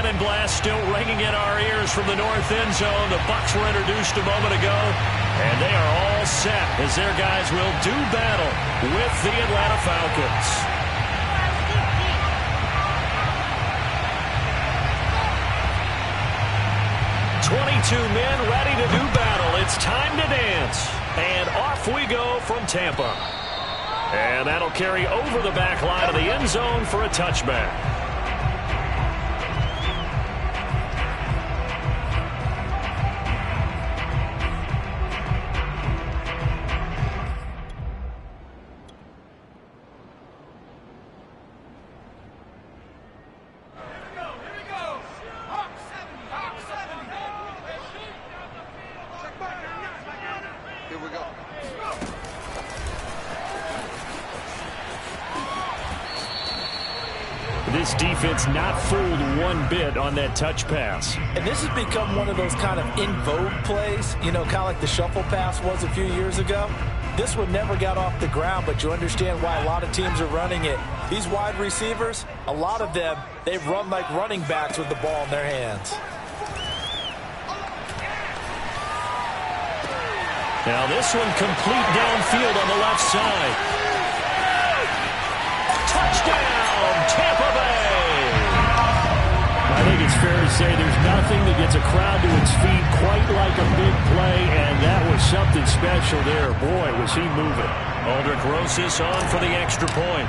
cannon blast still ringing in our ears from the north end zone. The Bucs were introduced a moment ago, and they are all set as their guys will do battle with the Atlanta Falcons. Men ready to do battle. It's time to dance. And off we go from Tampa. And that'll carry over the back line of the end zone for a touchback. This defense not fooled one bit on that touch pass. And this has become one of those kind of in vogue plays, you know, kind of like the shuffle pass was a few years ago. This one never got off the ground, but you understand why a lot of teams are running it. These wide receivers, a lot of them, they run like running backs with the ball in their hands. Now this one complete downfield on the left side. Touchdown, Tampa Bay! I think it's fair to say there's nothing that gets a crowd to its feet quite like a big play, and that was something special there. Boy, was he moving. Aldrich Rosas on for the extra point.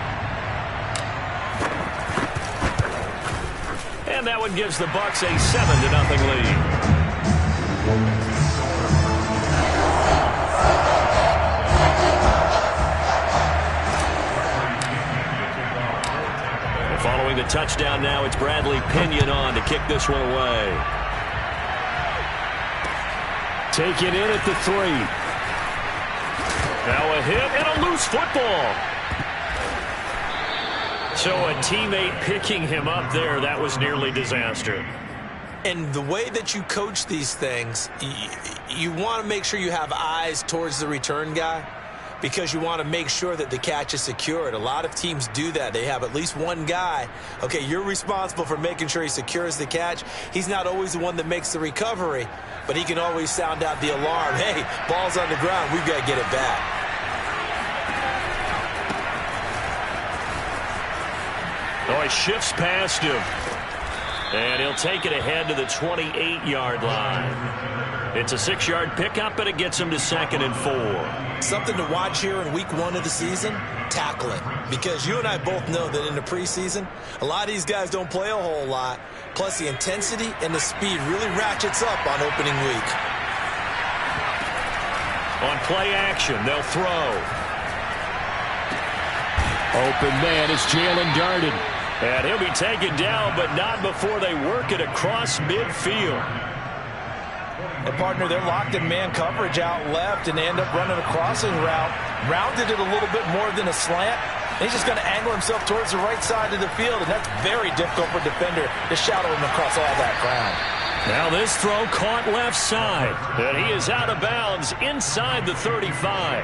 And that one gives the Bucs a 7-0 lead. Following the touchdown now, it's Bradley Pinion on to kick this one away. Taken in at the 3. Now a hit and a loose football. So a teammate picking him up there, that was nearly disaster. And the way that you coach these things, you want to make sure you have eyes towards the return guy, because you want to make sure that the catch is secured. A lot of teams do that. They have at least one guy. Okay, you're responsible for making sure he secures the catch. He's not always the one that makes the recovery, but he can always sound out the alarm. Hey, ball's on the ground. We've got to get it back. Oh, he shifts past him. And he'll take it ahead to the 28-yard line. It's a 6-yard pickup, and it gets him to 2nd and 4. Something to watch here in week 1 of the season, tackling. Because you and I both know that in the preseason, a lot of these guys don't play a whole lot. Plus, the intensity and the speed really ratchets up on opening week. On play action, they'll throw. Open man is Jalen Darden. And he'll be taken down, but not before they work it across midfield. And, partner, they're locked in man coverage out left, and they end up running a crossing route. Rounded it a little bit more than a slant. And he's just going to angle himself towards the right side of the field, and that's very difficult for a defender to shadow him across all that ground. Now this throw caught left side, and he is out of bounds inside the 35.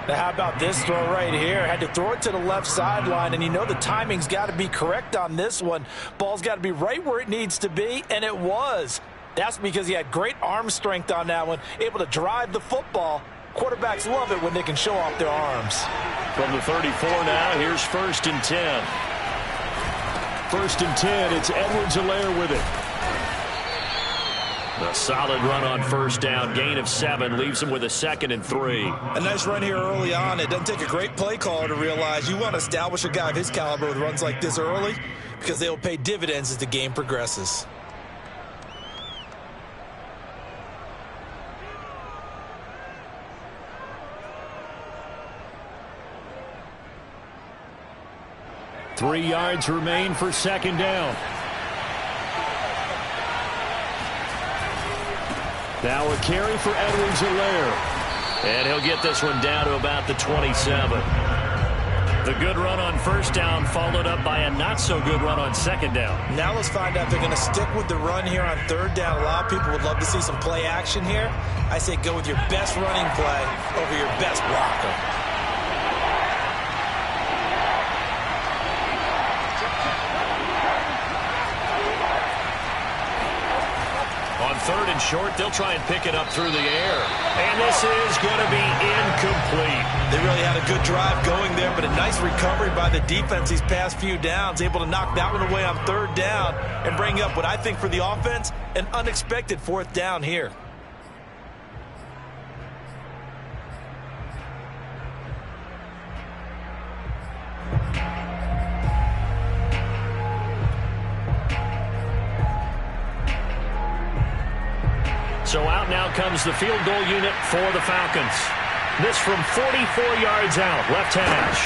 Now, how about this throw right here? Had to throw it to the left sideline, and you know the timing's got to be correct on this one. Ball's got to be right where it needs to be, and it was. That's because he had great arm strength on that one, able to drive the football. Quarterbacks love it when they can show off their arms. From the 34 now, here's 1st and 10. 1st and 10, it's Edwards-Helaire with it. A solid run on 1st down, gain of 7, leaves him with a 2nd and 3. A nice run here early on. It doesn't take a great play caller to realize you want to establish a guy of his caliber with runs like this early, because they'll pay dividends as the game progresses. Three yards remain for 2nd down. Now a carry for Edwards-Helaire. And he'll get this one down to about the 27. The good run on 1st down followed up by a not-so-good run on 2nd down. Now let's find out if they're going to stick with the run here on 3rd down. A lot of people would love to see some play action here. I say go with your best running play over your best blocker. 3rd and short. They'll try and pick it up through the air. And this is going to be incomplete. They really had a good drive going there, but a nice recovery by the defense these past few downs, able to knock that one away on 3rd down and bring up what I think for the offense, an unexpected 4th down here. So out now comes the field goal unit for the Falcons. This from 44 yards out, left hash.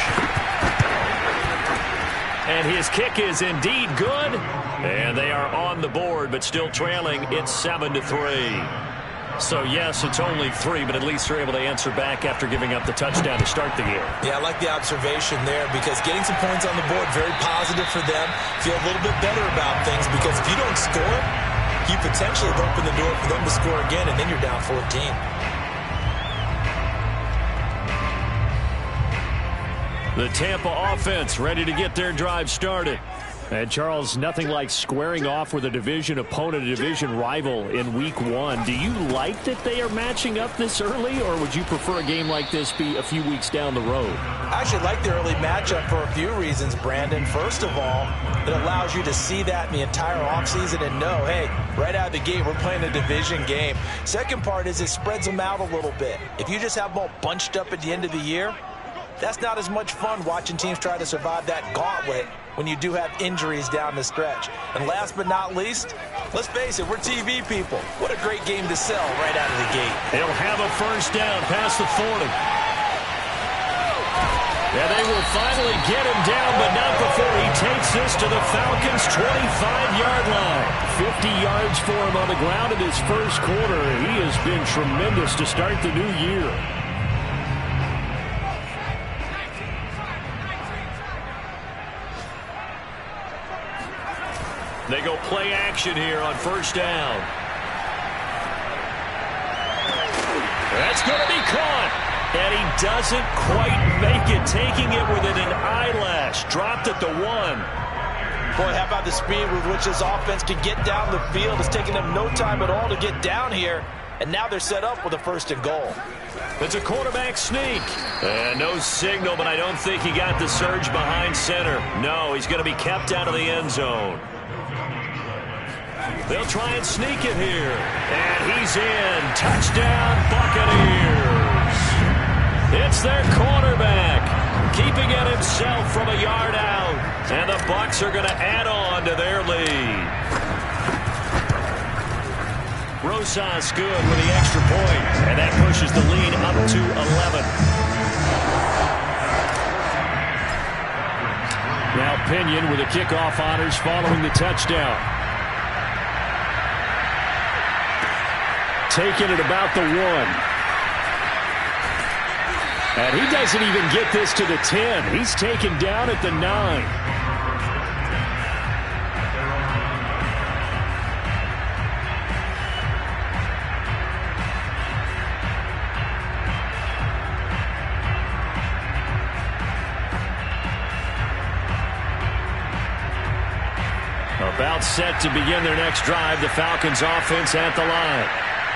And his kick is indeed good. And they are on the board, but still trailing. It's 7-3. So, yes, it's only 3, but at least they're able to answer back after giving up the touchdown to start the game. Yeah, I like the observation there because getting some points on the board, very positive for them. Feel a little bit better about things because if you don't score, you potentially have opened the door for them to score again, and then you're down 14. The Tampa offense ready to get their drive started. And, Charles, nothing like squaring off with a division opponent, a division rival in Week 1. Do you like that they are matching up this early, or would you prefer a game like this be a few weeks down the road? I actually like the early matchup for a few reasons, Brandon. First of all, it allows you to see that in the entire offseason and know, hey, right out of the gate, we're playing a division game. Second part is it spreads them out a little bit. If you just have them all bunched up at the end of the year, that's not as much fun watching teams try to survive that gauntlet when you do have injuries down the stretch. And last but not least, let's face it, we're TV people. What a great game to sell right out of the gate. They'll have a first down past the 40. Yeah, they will finally get him down, but not before he takes this to the Falcons' 25-yard line. 50 yards for him on the ground in his first quarter. He has been tremendous to start the new year. They go play action here on first down. That's going to be caught. And he doesn't quite make it, taking it within an eyelash. Dropped at the 1. Boy, how about the speed with which this offense can get down the field? It's taking them no time at all to get down here. And now they're set up with a 1st and goal. It's a quarterback sneak. And no signal, but I don't think he got the surge behind center. No, he's going to be kept out of the end zone. They'll try and sneak it here. And he's in. Touchdown, Buccaneers. It's their quarterback, keeping it himself from a yard out. And the Bucs are going to add on to their lead. Rosas good with the extra point. And that pushes the lead up to 11. Now Pinion with the kickoff honors following the touchdown. Taking it about the 1. And he doesn't even get this to the 10. He's taken down at the 9. About set to begin their next drive, the Falcons offense at the line.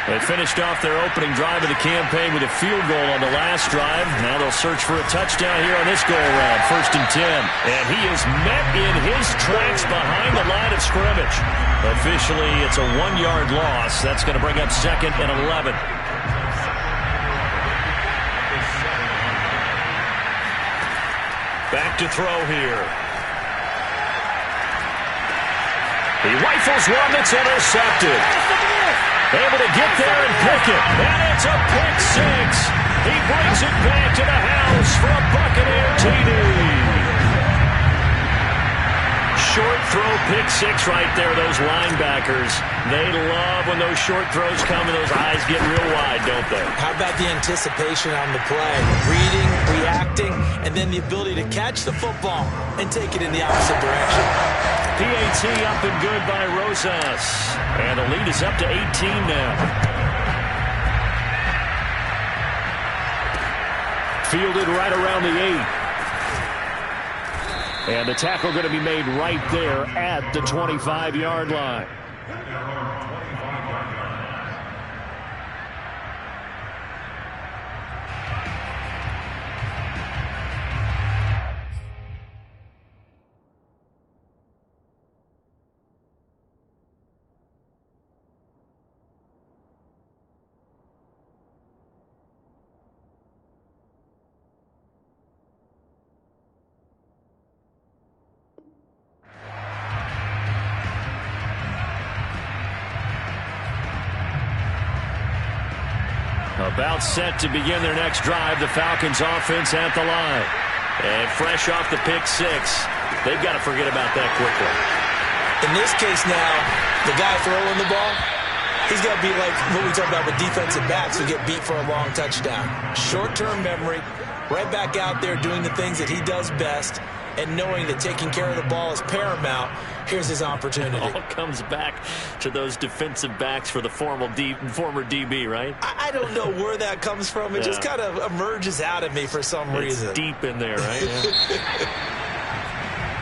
They finished off their opening drive of the campaign with a field goal on the last drive. Now they'll search for a touchdown here on this go-around, 1st and 10. And he is met in his tracks behind the line of scrimmage. Officially, it's a 1-yard loss. That's going to bring up 2nd and 11. Back to throw here. He rifles one that's intercepted. Able to get there and pick it. And it's a pick 6. He brings it back to the house for a Buccaneer TD. Short throw pick 6 right there. Those linebackers, they love when those short throws come and those eyes get real wide, don't they? How about the anticipation on the play? Reading, reacting, and then the ability to catch the football and take it in the opposite direction. PAT up and good by Rosas. And the lead is up to 18 now. Fielded right around the 8. And the tackle going to be made right there at the 25-yard line. About set to begin their next drive, the Falcons offense at the line. And fresh off the pick six, they've got to forget about that quickly. In this case now, the guy throwing the ball, he's got to be like what we talk about with defensive backs who get beat for a long touchdown. Short-term memory, right back out there doing the things that he does best, and knowing that taking care of the ball is paramount. Here's his opportunity. It all comes back to those defensive backs for the former DB, right? I don't know where that comes from. It just kind of emerges out of me for some reason. It's deep in there, right? Yeah.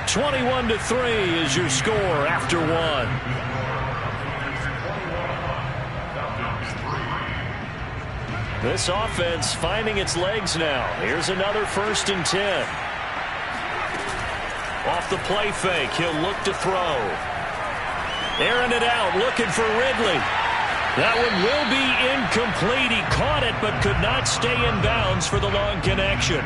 21-3 is your score after one. This offense finding its legs now. Here's another 1st and 10. Off the play fake, he'll look to throw. Airing it out, looking for Ridley. That one will be incomplete. He caught it, but could not stay in bounds for the long connection.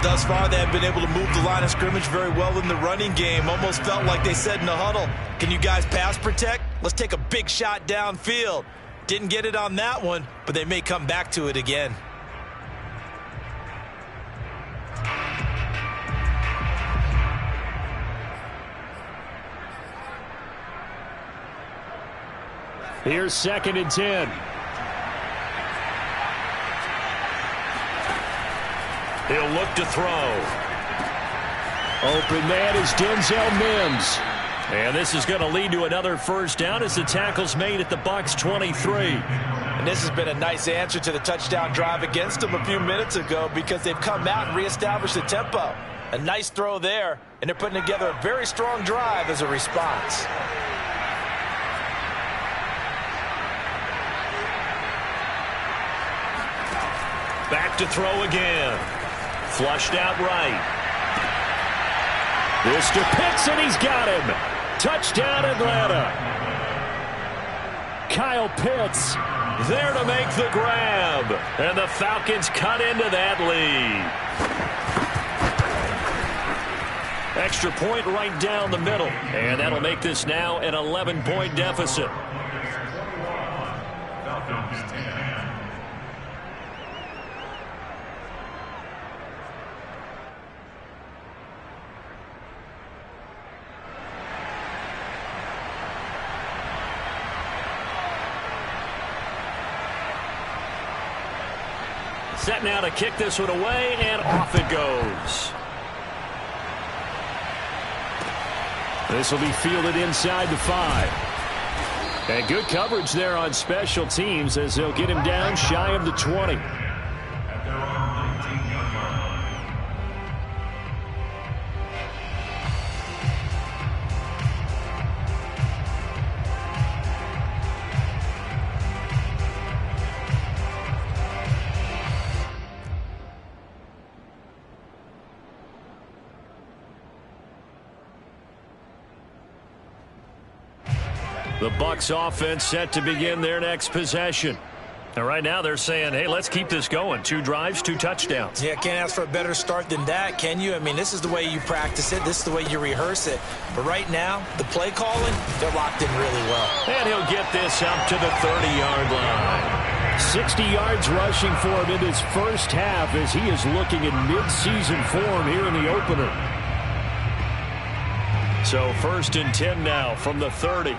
Thus far, they have been able to move the line of scrimmage very well in the running game. Almost felt like they said in the huddle, can you guys pass protect? Let's take a big shot downfield. Didn't get it on that one, but they may come back to it again. Here's 2nd and 10. He'll look to throw. Open man is Denzel Mims. And this is going to lead to another 1st down as the tackle's made at the Bucs 23. And this has been a nice answer to the touchdown drive against them a few minutes ago because they've come out and reestablished the tempo. A nice throw there, and they're putting together a very strong drive as a response. Back to throw again. Flushed out right. This to Pitts, and he's got him. Touchdown, Atlanta. Kyle Pitts there to make the grab. And the Falcons cut into that lead. Extra point right down the middle. And that'll make this now an 11-point deficit. Set now to kick this one away, and off it goes. This will be fielded inside the 5. And good coverage there on special teams as they'll get him down shy of the 20. The Bucs offense set to begin their next possession. And right now they're saying, hey, let's keep this going. 2 drives, 2 touchdowns. Yeah, can't ask for a better start than that, can you? I mean, this is the way you practice it. This is the way you rehearse it. But right now, the play calling, they're locked in really well. And he'll get this up to the 30-yard line. 60 yards rushing for him in his first half as he is looking in mid-season form here in the opener. So 1st and 10 now from the 30.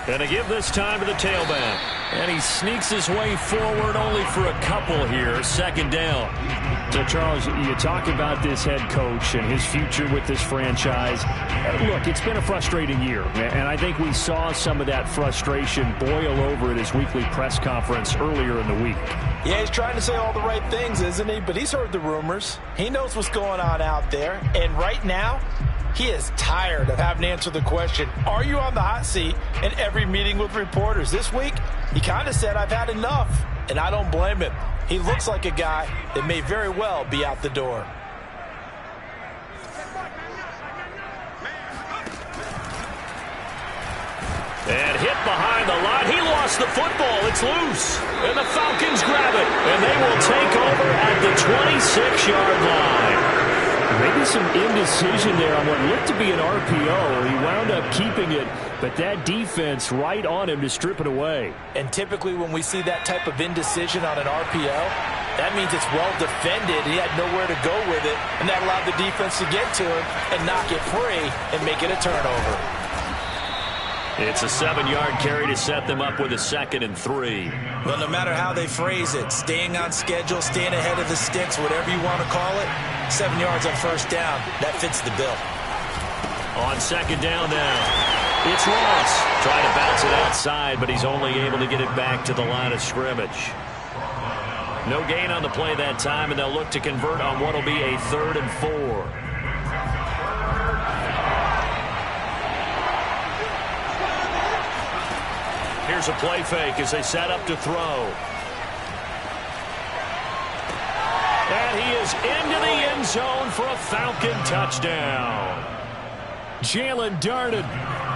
And to give this time to the tailback. And he sneaks his way forward only for a couple here. 2nd down. So, Charles, you talk about this head coach and his future with this franchise. Look, it's been a frustrating year, and I think we saw some of that frustration boil over at his weekly press conference earlier in the week. Yeah, he's trying to say all the right things, isn't he? But he's heard the rumors. He knows what's going on out there. And right now, he is tired of having to answer the question, are you on the hot seat in every meeting with reporters? This week, he kind of said, I've had enough. And I don't blame him. He looks like a guy that may very well be out the door. And hit behind the line. He lost the football. It's loose. And the Falcons grab it. And they will take over at the 26-yard line. Maybe some indecision there on what looked to be an RPO. He wound up keeping it, but that defense right on him to strip it away. And typically when we see that type of indecision on an RPO, that means it's well defended. He had nowhere to go with it, and that allowed the defense to get to him and knock it free and make it a turnover. It's a 7-yard carry to set them up with a 2nd and 3. Well, no matter how they phrase it, staying on schedule, staying ahead of the sticks, whatever you want to call it, 7 yards on first down, that fits the bill. On 2nd down now, it's Ross. Trying to bounce it outside, but he's only able to get it back to the line of scrimmage. No gain on the play that time, and they'll look to convert on what will be a 3rd and 4. Here's a play fake as they set up to throw. And he is into the end zone for a Falcon touchdown. Jalen darted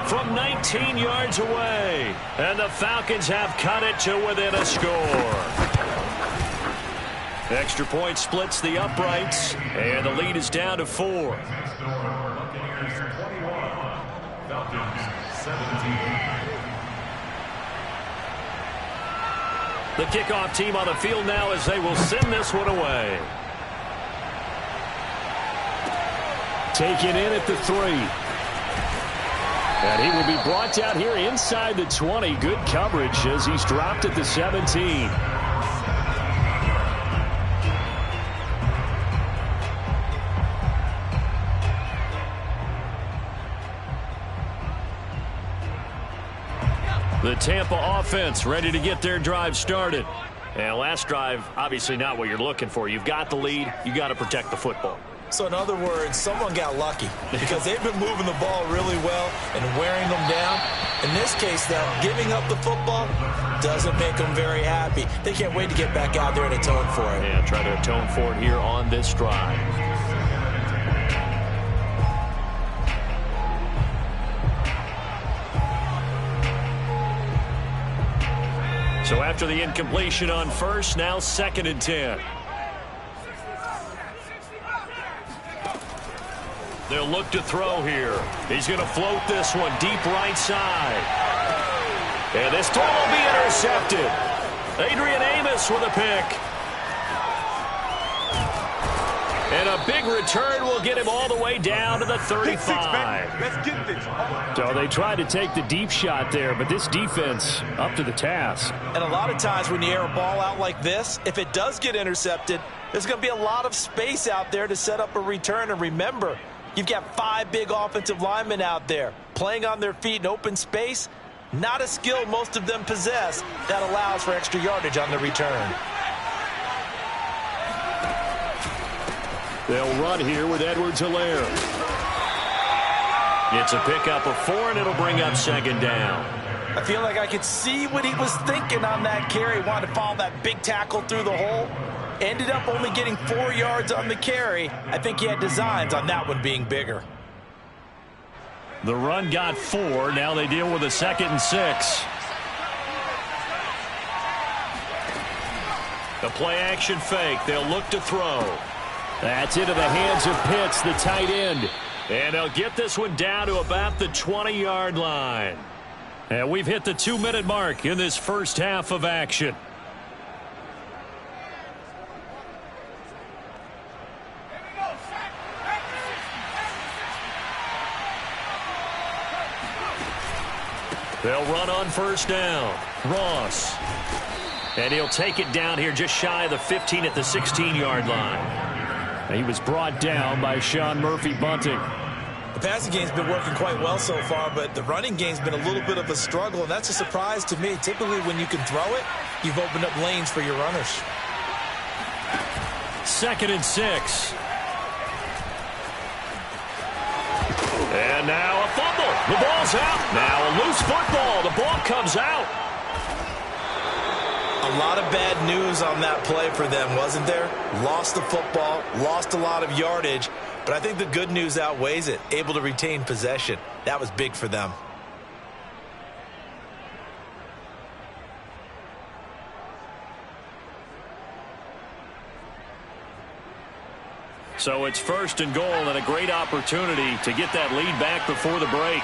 from 19 yards away. And the Falcons have cut it to within a score. Extra point splits the uprights, and the lead is down to 4. The kickoff team on the field now as they will send this one away. Taken in at the 3. And he will be brought down here inside the 20. Good coverage as he's dropped at the 17. The Tampa offense ready to get their drive started. And last drive, obviously not what you're looking for. You've got the lead. You got to protect the football. So in other words, someone got lucky because they've been moving the ball really well and wearing them down. In this case, though, giving up the football doesn't make them very happy. They can't wait to get back out there and atone for it. Yeah, try to atone for it here on this drive. So after the incompletion on first, now 2nd and 10. They'll look to throw here. He's going to float this one deep right side. And this throw will be intercepted. Adrian Amos with a pick. And a big return will get him all the way down to the 35. Let's get this. So they tried to take the deep shot there, but this defense up to the task. And a lot of times when you air a ball out like this, if it does get intercepted, there's going to be a lot of space out there to set up a return. And remember, you've got 5 big offensive linemen out there playing on their feet in open space. Not a skill most of them possess that allows for extra yardage on the return. They'll run here with Edwards-Helaire. It's a pickup of 4, and it'll bring up 2nd down. I feel like I could see what he was thinking on that carry. Wanted to follow that big tackle through the hole. Ended up only getting 4 yards on the carry. I think he had designs on that one being bigger. The run got 4. Now they deal with a 2nd and 6. The play action fake. They'll look to throw. That's into the hands of Pitts, the tight end. And they'll get this one down to about the 20-yard line. And we've hit the 2-minute mark in this first half of action. They'll run on first down. Ross. And he'll take it down here just shy of the 15 at the 16-yard line. He was brought down by Sean Murphy-Bunting. The passing game's been working quite well so far, but the running game's been a little bit of a struggle, and that's a surprise to me. Typically, when you can throw it, you've opened up lanes for your runners. 2nd and 6. And now a fumble. The ball's out. Now a loose football. The ball comes out. A lot of bad news on that play for them, wasn't there? Lost the football, lost a lot of yardage, but I think the good news outweighs it. Able to retain possession. That was big for them. So it's 1st and goal and a great opportunity to get that lead back before the break.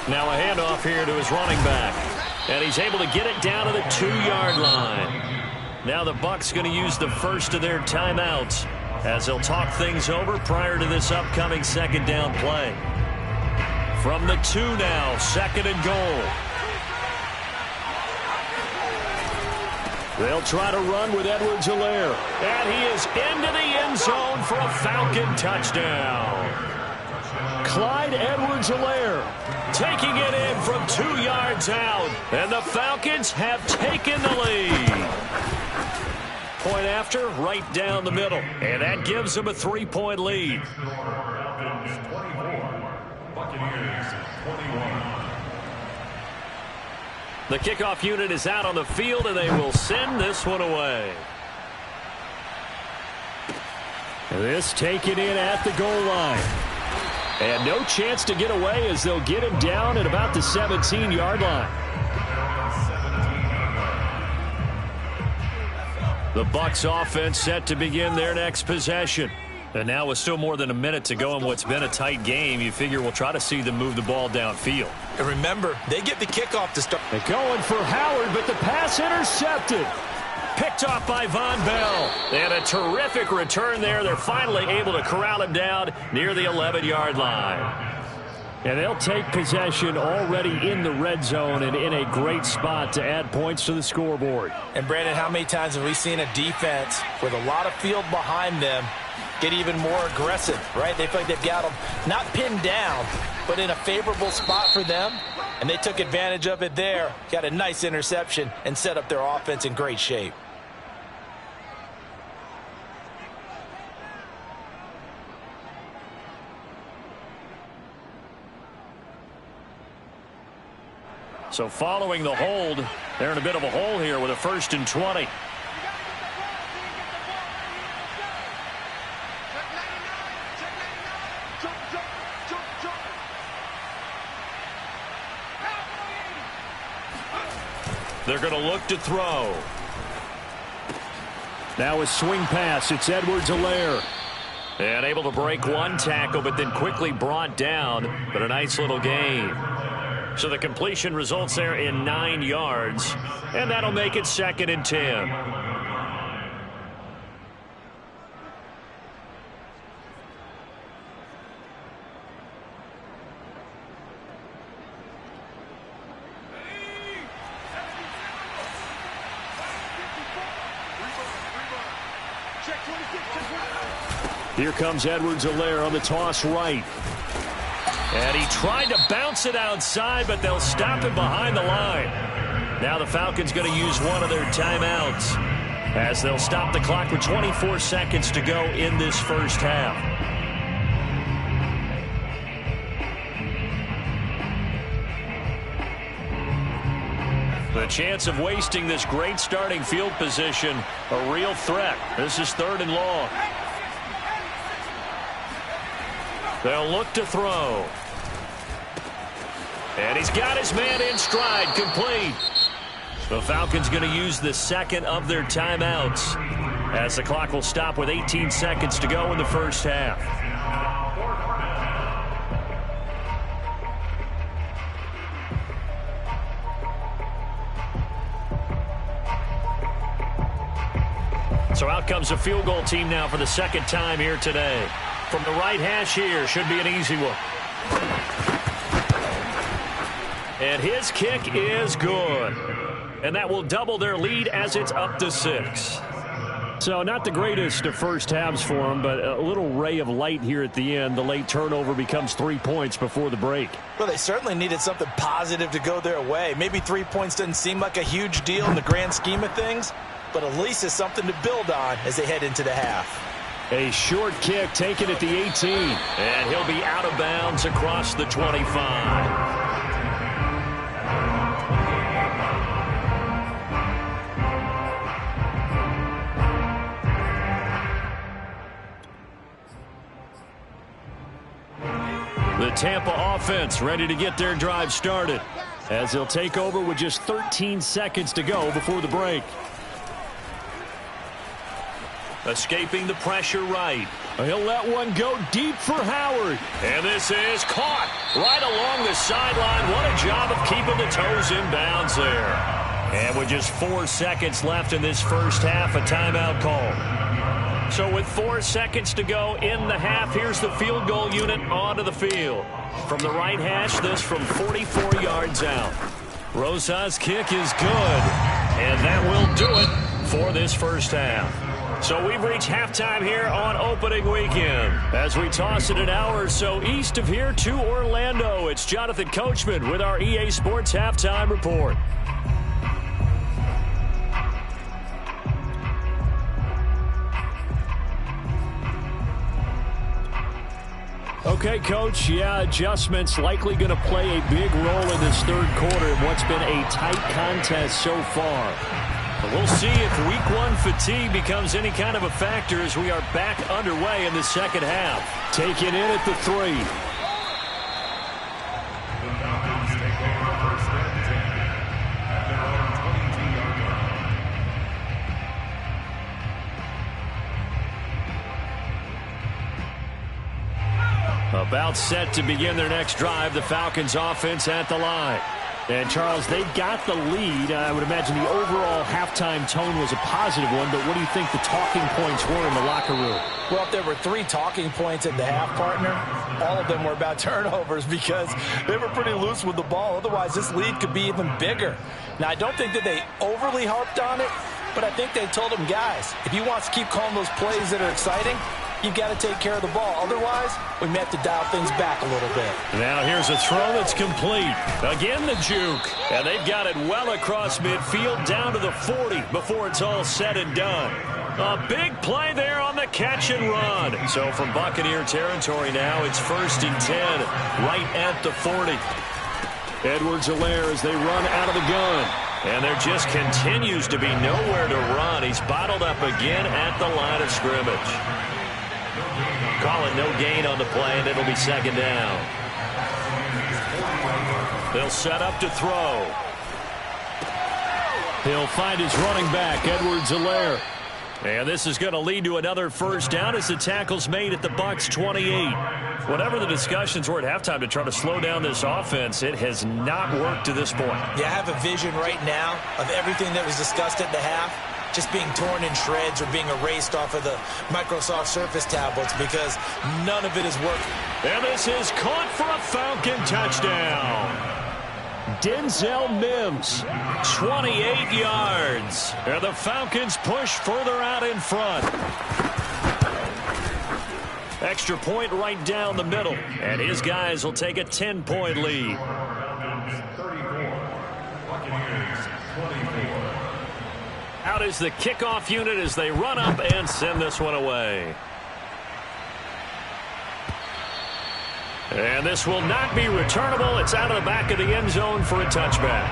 Now a handoff here to his running back. And he's able to get it down to the 2-yard line. Now the Bucs going to use the first of their timeouts as they'll talk things over prior to this upcoming 2nd down play. From the 2 now, 2nd and goal. They'll try to run with Edwards-Helaire. And he is into the end zone for a Falcon touchdown. Clyde Edwards-Helaire taking it in from 2 yards out. And the Falcons have taken the lead. Point after, right down the middle. And that gives them a 3-point lead. The kickoff unit is out on the field, and they will send this one away. This taken in at the goal line. And no chance to get away as they'll get him down at about the 17-yard line. The Bucs offense set to begin their next possession. And now with still more than a minute to go in what's been a tight game, you figure we'll try to see them move the ball downfield. And remember, they get the kickoff to start. They're going for Howard, but the pass intercepted. Picked off by Von Bell. And a terrific return there. They're finally able to corral him down near the 11-yard line. And they'll take possession already in the red zone and in a great spot to add points to the scoreboard. And Brandon, how many times have we seen a defense with a lot of field behind them get even more aggressive, right? They feel like they've got them not pinned down, but in a favorable spot for them. And they took advantage of it there, got a nice interception, and set up their offense in great shape. So following the hold, they're in a bit of a hole here with a 1st and 20. They're going to look to throw. Now a swing pass. It's Edwards-Helaire. And able to break one tackle, but then quickly brought down. But a nice little gain. So the completion results there in 9 yards. And that'll make it 2nd and 10. Here comes Edwards-Helaire on the toss right. And he tried to bounce it outside, but they'll stop him behind the line. Now the Falcons going to use one of their timeouts as they'll stop the clock with 24 seconds to go in this first half. The chance of wasting this great starting field position, a real threat. This is 3rd and long. They'll look to throw. And he's got his man in stride, complete. The Falcons going to use the 2nd of their timeouts as the clock will stop with 18 seconds to go in the first half. So out comes a field goal team now for the 2nd time here today. From the right hash here, should be an easy one. And his kick is good. And that will double their lead as it's up to 6. So not the greatest of first halves for them, but a little ray of light here at the end. The late turnover becomes 3 points before the break. Well, they certainly needed something positive to go their way. Maybe 3 points doesn't seem like a huge deal in the grand scheme of things, but at least it's something to build on as they head into the half. A short kick taken at the 18. And he'll be out of bounds across the 25. The Tampa offense ready to get their drive started as they'll take over with just 13 seconds to go before the break. Escaping the pressure right. He'll let one go deep for Howard. And this is caught right along the sideline. What a job of keeping the toes in bounds there. And with just 4 seconds left in this first half, a timeout call. So with 4 seconds to go in the half, here's the field goal unit onto the field. From the right hash, this from 44 yards out. Rosa's kick is good. And that will do it for this first half. So we've reached halftime here on opening weekend. As we toss it an hour or so east of here to Orlando, it's Jonathan Coachman with our EA Sports Halftime Report. Okay, Coach, adjustments likely going to play a big role in this third quarter in what's been a tight contest so far. But we'll see if week one fatigue becomes any kind of a factor as we are back underway in the second half. Taken in at the 3. About set to begin their next drive, the Falcons offense at the line. And, Charles, they've got the lead. I would imagine the overall halftime tone was a positive one, but what do you think the talking points were in the locker room? Well, if there were 3 talking points at the half, partner, all of them were about turnovers because they were pretty loose with the ball. Otherwise, this lead could be even bigger. Now, I don't think that they overly harped on it, but I think they told them, guys, if you want to keep calling those plays that are exciting, you've got to take care of the ball. Otherwise, we may have to dial things back a little bit. Now here's a throw that's complete. Again, the juke. And they've got it well across midfield down to the 40 before it's all said and done. A big play there on the catch and run. So from Buccaneer territory now, it's 1st and 10 right at the 40. Edwards-Helaire as they run out of the gun. And there just continues to be nowhere to run. He's bottled up again at the line of scrimmage. Calling no gain on the play, and it'll be second down. They'll set up to throw. He'll find his running back, Edwards-Helaire. And this is going to lead to another first down as the tackle's made at the Bucs 28. Whatever the discussions were at halftime to try to slow down this offense, it has not worked to this point. Yeah, I have a vision right now of everything that was discussed at the half just being torn in shreds or being erased off of the Microsoft Surface tablets because none of it is working. And this is caught for a Falcon touchdown. Denzel Mims, 28 yards. And the Falcons push further out in front. Extra point right down the middle. And his guys will take a 10-point lead. Out is the kickoff unit as they run up and send this one away. And this will not be returnable. It's out of the back of the end zone for a touchback.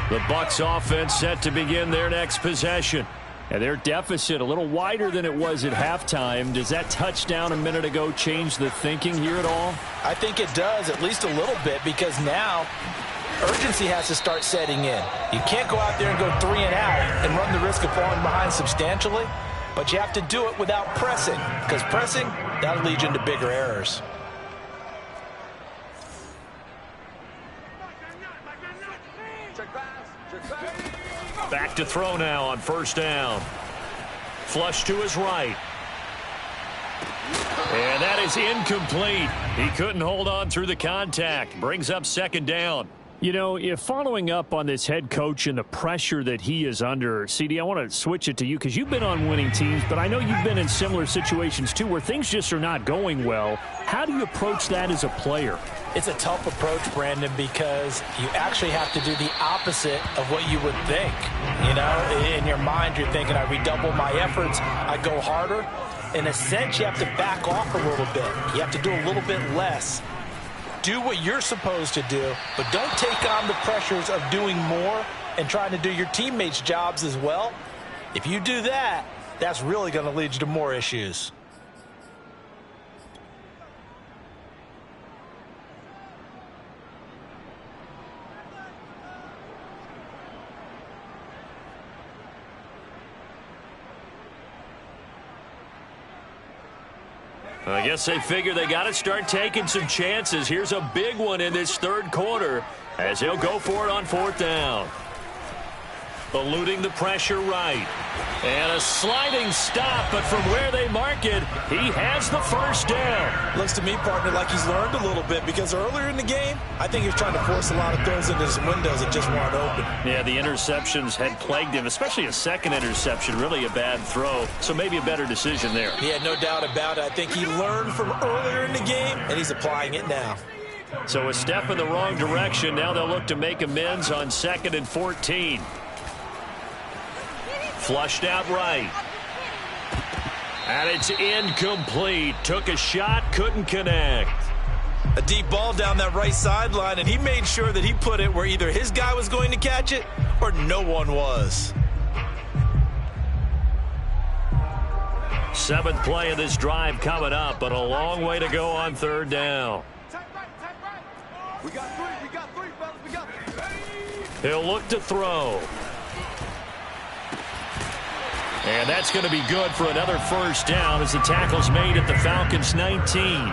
The Bucs offense set to begin their next possession. And their deficit a little wider than it was at halftime. Does that touchdown a minute ago change the thinking here at all? I think it does, at least a little bit, because now urgency has to start setting in. You can't go out there and go 3 and out and run the risk of falling behind substantially, but you have to do it without pressing, because pressing, that'll lead you into bigger errors. Back to throw now on first down. Flush to his right. And that is incomplete. He couldn't hold on through the contact. Brings up second down. You know, if following up on this head coach and the pressure that he is under, CD, I want to switch it to you because you've been on winning teams, but I know you've been in similar situations too where things just are not going well. How do you approach that as a player? It's a tough approach, Brandon, because you actually have to do the opposite of what you would think. You know, in your mind, you're thinking, I redouble my efforts, I go harder. In a sense, you have to back off a little bit. You have to do a little bit less. Do what you're supposed to do, but don't take on the pressures of doing more and trying to do your teammates' jobs as well. If you do that, that's really going to lead you to more issues. I guess they figure they got to start taking some chances. Here's a big one in this third quarter as he'll go for it on fourth down. Eluding the pressure right. And a sliding stop, but from where they mark it, he has the first down. Looks to me, partner, like he's learned a little bit because earlier in the game, I think he was trying to force a lot of throws into some windows that just weren't open. Yeah, the interceptions had plagued him, especially a second interception, really a bad throw. So maybe a better decision there. Yeah, no doubt about it. I think he learned from earlier in the game, and he's applying it now. So a step in the wrong direction. Now they'll look to make amends on 2nd and 14. Flushed out right. And it's incomplete. Took a shot, couldn't connect. A deep ball down that right sideline, and he made sure that he put it where either his guy was going to catch it or no one was. 7th play of this drive coming up, but a long way to go on third down. He'll look to throw. And that's going to be good for another first down as the tackle's made at the Falcons' 19.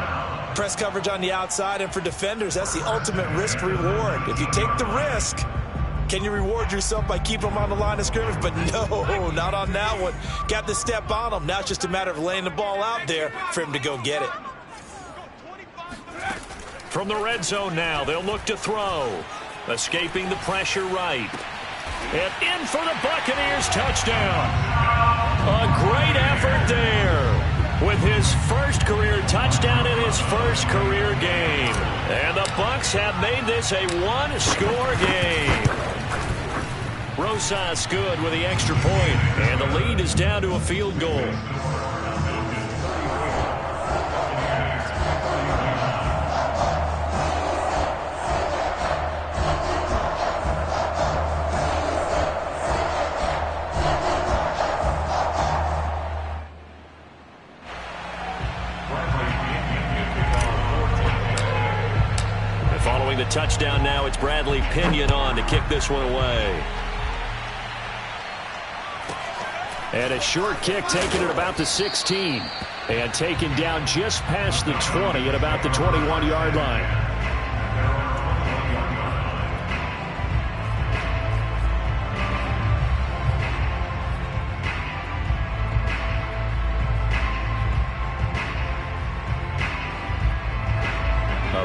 Press coverage on the outside, and for defenders, that's the ultimate risk-reward. If you take the risk, can you reward yourself by keeping them on the line of scrimmage? But no, not on that one. Got to step on them. Now it's just a matter of laying the ball out there for him to go get it. From the red zone now, they'll look to throw. Escaping the pressure right. And in for the Buccaneers touchdown. A great effort there with his first career touchdown in his first career game. And the Bucs have made this a one-score game. Rosas good with the extra point, and the lead is down to a field goal. Following the touchdown now, it's Bradley Pinion on to kick this one away. And a short kick taken at about the 16. And taken down just past the 20 at about the 21-yard line.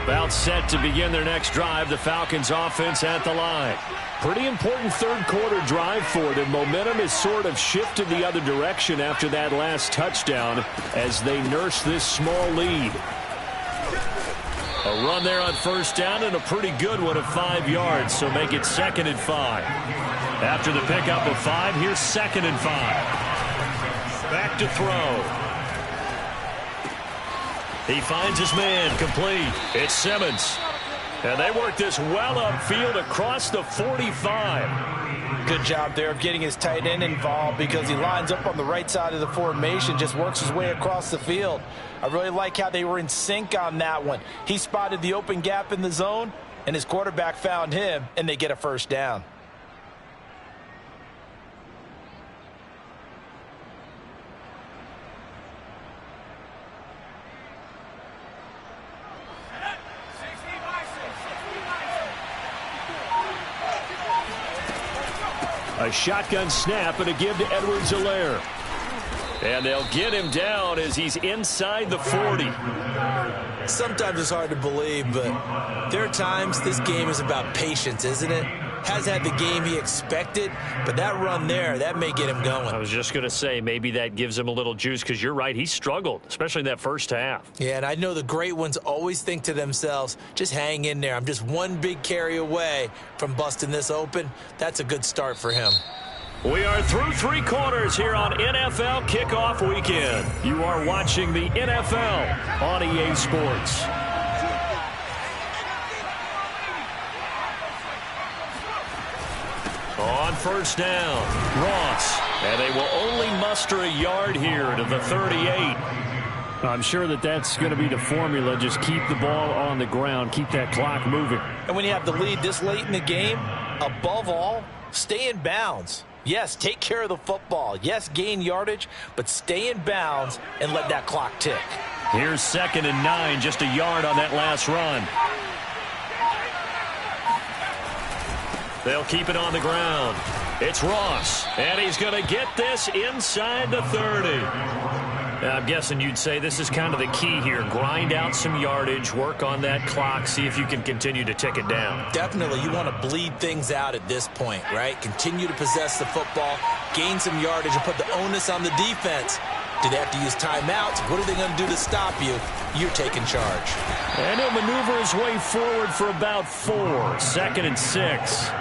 About set to begin their next drive, the Falcons offense at the line. Pretty important third quarter drive for them. Momentum has sort of shifted the other direction after that last touchdown as they nurse this small lead. A run there on first down and a pretty good one of 5 yards, so make it 2nd and 5. After the pickup of 5, here's 2nd and 5. Back to throw. He finds his man, complete. It's Simmons. And they work this well upfield across the 45. Good job there of getting his tight end involved because he lines up on the right side of the formation, just works his way across the field. I really like how they were in sync on that one. He spotted the open gap in the zone, and his quarterback found him, and they get a first down. A shotgun snap and a give to Edwards-Helaire. And they'll get him down as he's inside the 40. Sometimes it's hard to believe, but there are times this game is about patience, isn't it? Has had the game he expected, but that run there, that may get him going. I was just going to say, maybe that gives him a little juice because you're right, he struggled, especially in that first half. Yeah, and I know the great ones always think to themselves, just hang in there. I'm just one big carry away from busting this open. That's a good start for him. We are through 3 quarters here on NFL Kickoff Weekend. You are watching the NFL on EA Sports. On first down, Ross. And they will only muster a yard here to the 38. I'm sure that's going to be the formula. Just keep the ball on the ground. Keep that clock moving. And when you have the lead this late in the game, above all, stay in bounds. Yes, take care of the football. Yes, gain yardage, but stay in bounds and let that clock tick. Here's 2nd and 9, just a yard on that last run. They'll keep it on the ground. It's Ross, and he's going to get this inside the 30. I'm guessing you'd say this is kind of the key here. Grind out some yardage, work on that clock, see if you can continue to tick it down. Definitely, you want to bleed things out at this point, right? Continue to possess the football, gain some yardage, and put the onus on the defense. Do they have to use timeouts? What are they going to do to stop you? You're taking charge. And he'll maneuver his way forward for about 4. 2nd and 6.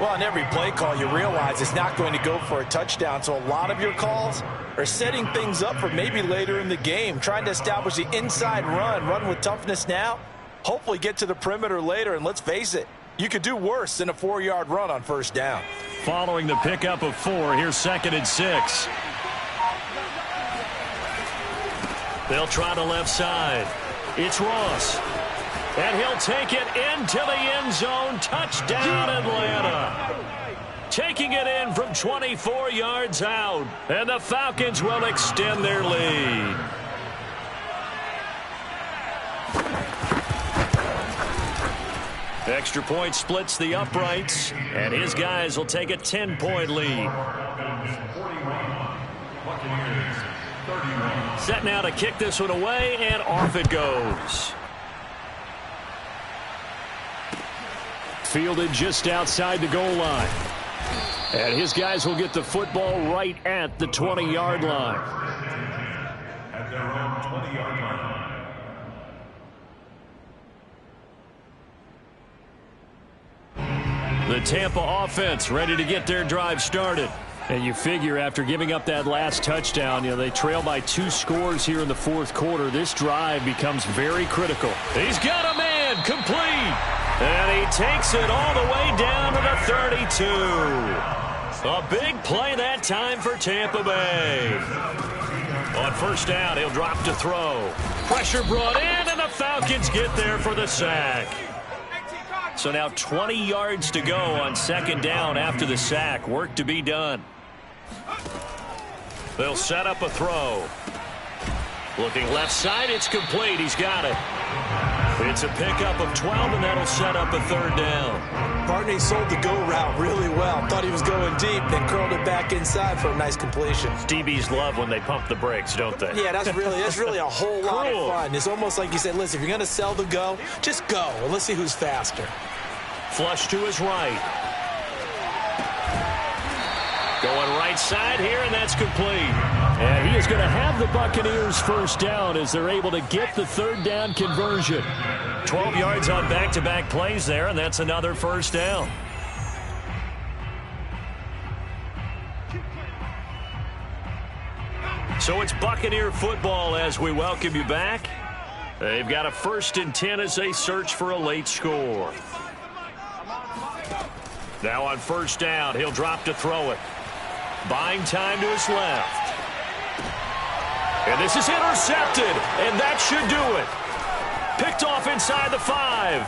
Well, on every play call, you realize it's not going to go for a touchdown, so a lot of your calls are setting things up for maybe later in the game, trying to establish the inside run with toughness now, hopefully get to the perimeter later, and let's face it, you could do worse than a 4-yard run on 1st down. Following the pickup of 4, here's 2nd and 6. They'll try the left side. It's Ross. And he'll take it into the end zone. Touchdown, Atlanta. Taking it in from 24 yards out. And the Falcons will extend their lead. Extra point splits the uprights. And his guys will take a 10-point lead. Set now to kick this one away, and off it goes. Fielded just outside the goal line. And his guys will get the football right at the 20-yard line. At their own 20-yard line. The Tampa offense ready to get their drive started. And you figure after giving up that last touchdown, they trail by 2 scores here in the 4th quarter. This drive becomes very critical. He's got a man complete. And he takes it all the way down to the 32. A big play that time for Tampa Bay. On 1st down, he'll drop to throw. Pressure brought in, and the Falcons get there for the sack. So now 20 yards to go on 2nd down after the sack. Work to be done. They'll set up a throw. Looking left side, it's complete. He's got it. It's a pickup of 12, and that'll set up a 3rd down. Barney sold the go route really well. Thought he was going deep, then curled it back inside for a nice completion. DBs love when they pump the brakes, don't they? Yeah, that's really a whole lot of fun. It's almost like you said, listen, if you're going to sell the go, just go, and let's see who's faster. Flush to his right. Going right side here, and that's complete. And he is going to have the Buccaneers 1st down as they're able to get the 3rd down conversion. 12 yards on back-to-back plays there, and that's another 1st down. So it's Buccaneer football as we welcome you back. They've got a 1st and 10 as they search for a late score. Now on 1st down, he'll drop to throw it. Buying time to his left. And this is intercepted, and that should do it. Picked off inside the 5.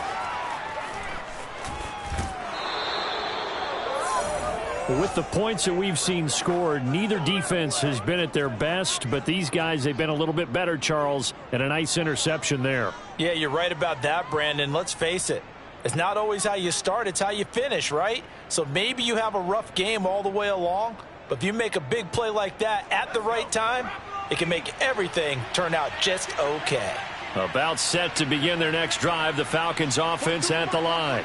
With the points that we've seen scored, neither defense has been at their best, but these guys, they've been a little bit better, Charles, and a nice interception there. Yeah, you're right about that, Brandon. Let's face it. It's not always how you start, it's how you finish, right? So maybe you have a rough game all the way along, but if you make a big play like that at the right time, it can make everything turn out just okay. About set to begin their next drive, the Falcons offense at the line.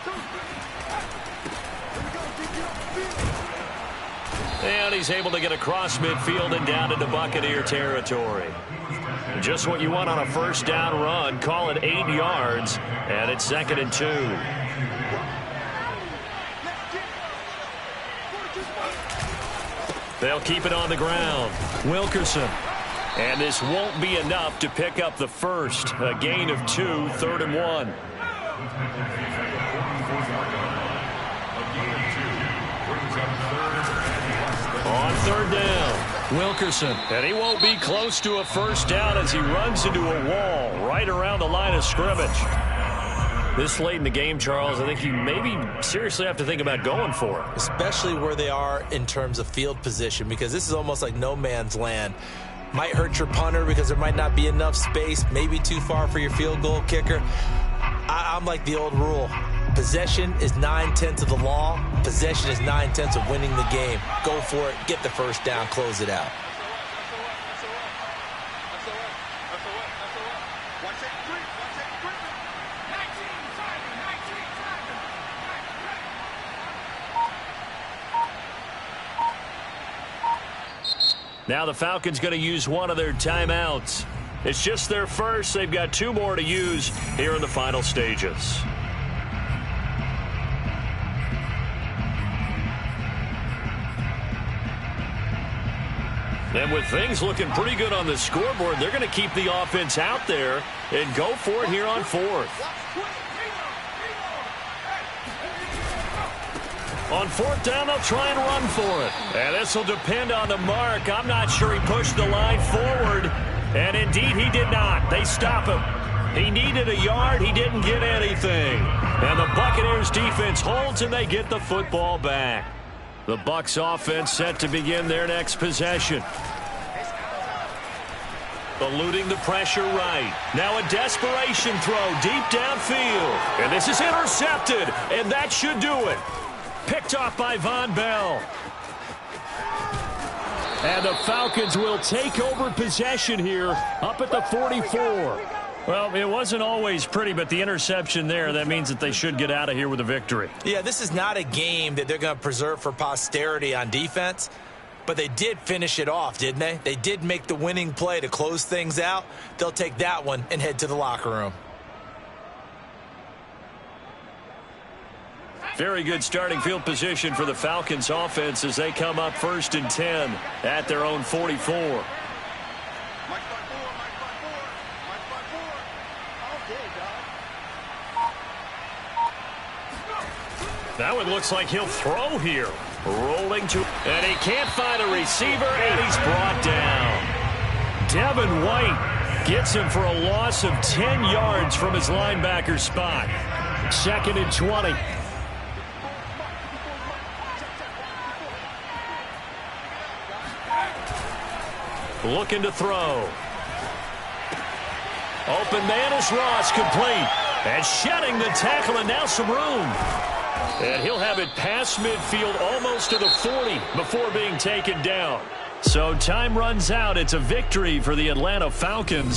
And he's able to get across midfield and down into Buccaneer territory. Just what you want on a 1st down run. Call it 8 yards, and it's 2nd and 2. They'll keep it on the ground. Wilkerson. And this won't be enough to pick up the 1st. A gain of 2, 3rd and 1. On 3rd down, Wilkerson. And he won't be close to a 1st down as he runs into a wall right around the line of scrimmage. This late in the game, Charles, I think you maybe seriously have to think about going for it. Especially where they are in terms of field position, because this is almost like no man's land. Might hurt your punter because there might not be enough space, maybe too far for your field goal kicker. I'm like the old rule. Possession is 9/10 of the law. Possession is 9/10 of winning the game. Go for it. Get the first down. Close it out. Now the Falcons going to use one of their timeouts. It's just their first. They've got 2 more to use here in the final stages. And with things looking pretty good on the scoreboard, they're going to keep the offense out there and go for it here on 4th. On 4th down, they'll try and run for it. And this will depend on the mark. I'm not sure he pushed the line forward. And indeed, he did not. They stop him. He needed a yard. He didn't get anything. And the Buccaneers defense holds, and they get the football back. The Bucs offense set to begin their next possession. Eluding the pressure right. Now a desperation throw deep downfield. And this is intercepted. And that should do it. Picked off by Von Bell. And the Falcons will take over possession here up at the 44. Well, it wasn't always pretty, but the interception there, that means that they should get out of here with a victory. Yeah, this is not a game that they're going to preserve for posterity on defense, but they did finish it off, didn't they? They did make the winning play to close things out. They'll take that one and head to the locker room. Very good starting field position for the Falcons offense as they come up 1st and 10 at their own 44. Now it looks like he'll throw here. Rolling to, and he can't find a receiver, and he's brought down. Devin White gets him for a loss of 10 yards from his linebacker spot. 2nd and 20. Looking to throw. Open man is Ross, complete. And shedding the tackle, and now some room. And he'll have it past midfield almost to the 40 before being taken down. So time runs out. It's a victory for the Atlanta Falcons.